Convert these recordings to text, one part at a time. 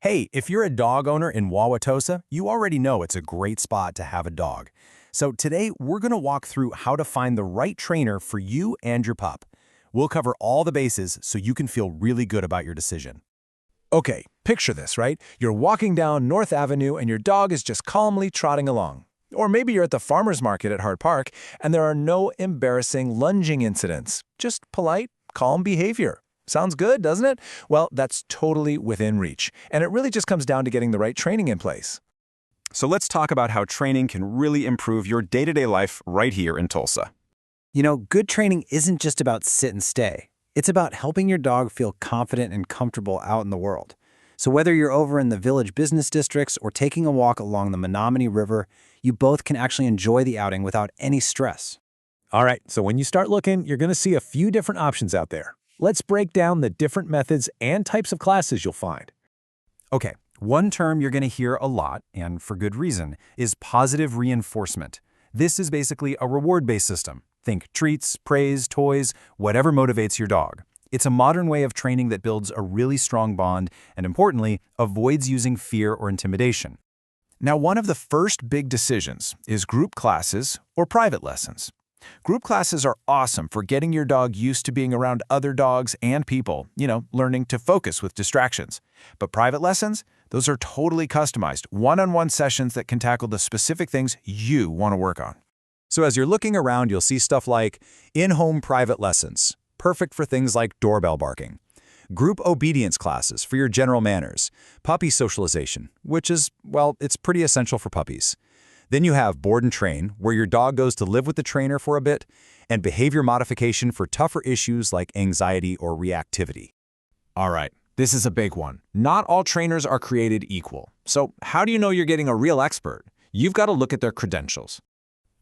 Hey, if you're a dog owner in Wauwatosa, you already know it's a great spot to have a dog. So today, we're going to walk through how to find the right trainer for you and your pup. We'll cover all the bases so you can feel really good about your decision. Okay, picture this, right? You're walking down North Avenue and your dog is just calmly trotting along. Or maybe you're at the farmer's market at Hart Park and there are no embarrassing lunging incidents. Just polite, calm behavior. Sounds good, doesn't it? Well, that's totally within reach. And it really just comes down to getting the right training in place. So let's talk about how training can really improve your day-to-day life right here in Tulsa. Good training isn't just about sit and stay. It's about helping your dog feel confident and comfortable out in the world. So whether you're over in the village business districts or taking a walk along the Menominee River, you both can actually enjoy the outing without any stress. All right, so when you start looking, you're going to see a few different options out there. Let's break down the different methods and types of classes you'll find. Okay, one term you're going to hear a lot, and for good reason, is positive reinforcement. This is basically a reward-based system. Think treats, praise, toys, whatever motivates your dog. It's a modern way of training that builds a really strong bond and, importantly, avoids using fear or intimidation. Now, one of the first big decisions is group classes or private lessons. Group classes are awesome for getting your dog used to being around other dogs and people, learning to focus with distractions. But private lessons, those are totally customized, one-on-one sessions that can tackle the specific things you want to work on. So as you're looking around, you'll see stuff like in-home private lessons, perfect for things like doorbell barking, group obedience classes for your general manners, puppy socialization, which is, well, it's pretty essential for puppies. Then you have board and train, where your dog goes to live with the trainer for a bit, and behavior modification for tougher issues like anxiety or reactivity. All right, this is a big one. Not all trainers are created equal. So how do you know you're getting a real expert? You've got to look at their credentials.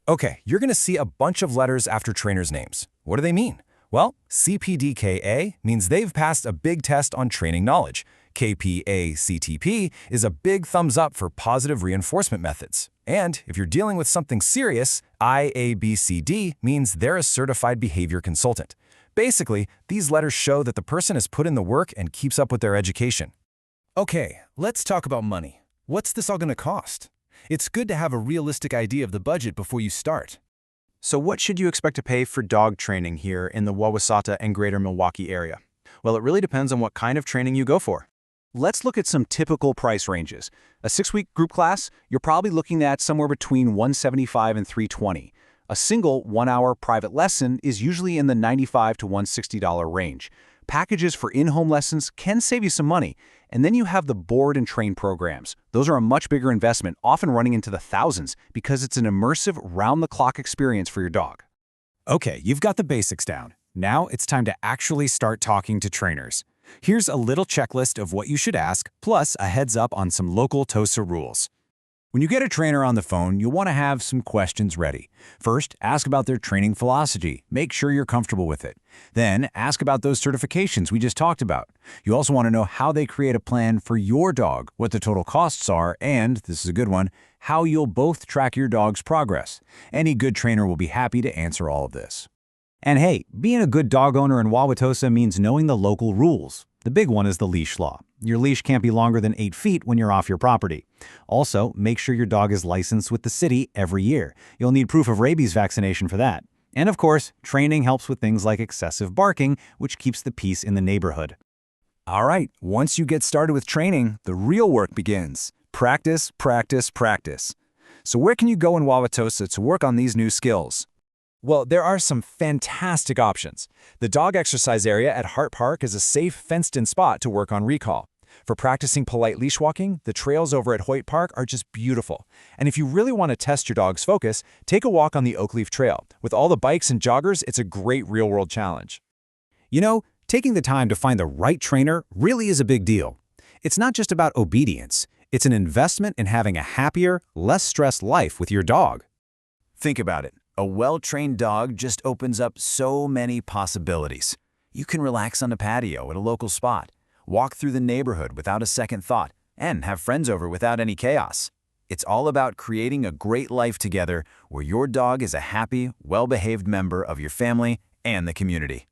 Okay, you're going to see a bunch of letters after trainers' names. What do they mean? Well, CPDKA means they've passed a big test on training knowledge. KPACTP is a big thumbs up for positive reinforcement methods. And if you're dealing with something serious, IABCD means they're a certified behavior consultant. Basically, these letters show that the person has put in the work and keeps up with their education. Okay, let's talk about money. What's this all going to cost? It's good to have a realistic idea of the budget before you start. So what should you expect to pay for dog training here in the Wauwatosa and Greater Milwaukee area? Well, it really depends on what kind of training you go for. Let's look at some typical price ranges. A 6-week group class, you're probably looking at somewhere between $175 and $320. A single 1-hour private lesson is usually in the $95 to $160 range. Packages for in-home lessons can save you some money. And then you have the board and train programs. Those are a much bigger investment, often running into the thousands, because it's an immersive, round-the-clock experience for your dog. Okay, you've got the basics down. Now it's time to actually start talking to trainers. Here's a little checklist of what you should ask, plus a heads up on some local TOSA rules. When you get a trainer on the phone, you'll want to have some questions ready. First, ask about their training philosophy. Make sure you're comfortable with it. Then, ask about those certifications we just talked about. You also want to know how they create a plan for your dog, what the total costs are, and, this is a good one, how you'll both track your dog's progress. Any good trainer will be happy to answer all of this. And hey, being a good dog owner in Wauwatosa means knowing the local rules. The big one is the leash law. Your leash can't be longer than 8 feet when you're off your property. Also, make sure your dog is licensed with the city every year. You'll need proof of rabies vaccination for that. And of course, training helps with things like excessive barking, which keeps the peace in the neighborhood. All right, once you get started with training, the real work begins. Practice, practice, practice. So where can you go in Wauwatosa to work on these new skills? Well, there are some fantastic options. The dog exercise area at Hart Park is a safe, fenced-in spot to work on recall. For practicing polite leash walking, the trails over at Hoyt Park are just beautiful. And if you really want to test your dog's focus, take a walk on the Oakleaf Trail. With all the bikes and joggers, it's a great real-world challenge. Taking the time to find the right trainer really is a big deal. It's not just about obedience. It's an investment in having a happier, less stressed life with your dog. Think about it. A well-trained dog just opens up so many possibilities. You can relax on the patio at a local spot, walk through the neighborhood without a second thought, and have friends over without any chaos. It's all about creating a great life together where your dog is a happy, well-behaved member of your family and the community.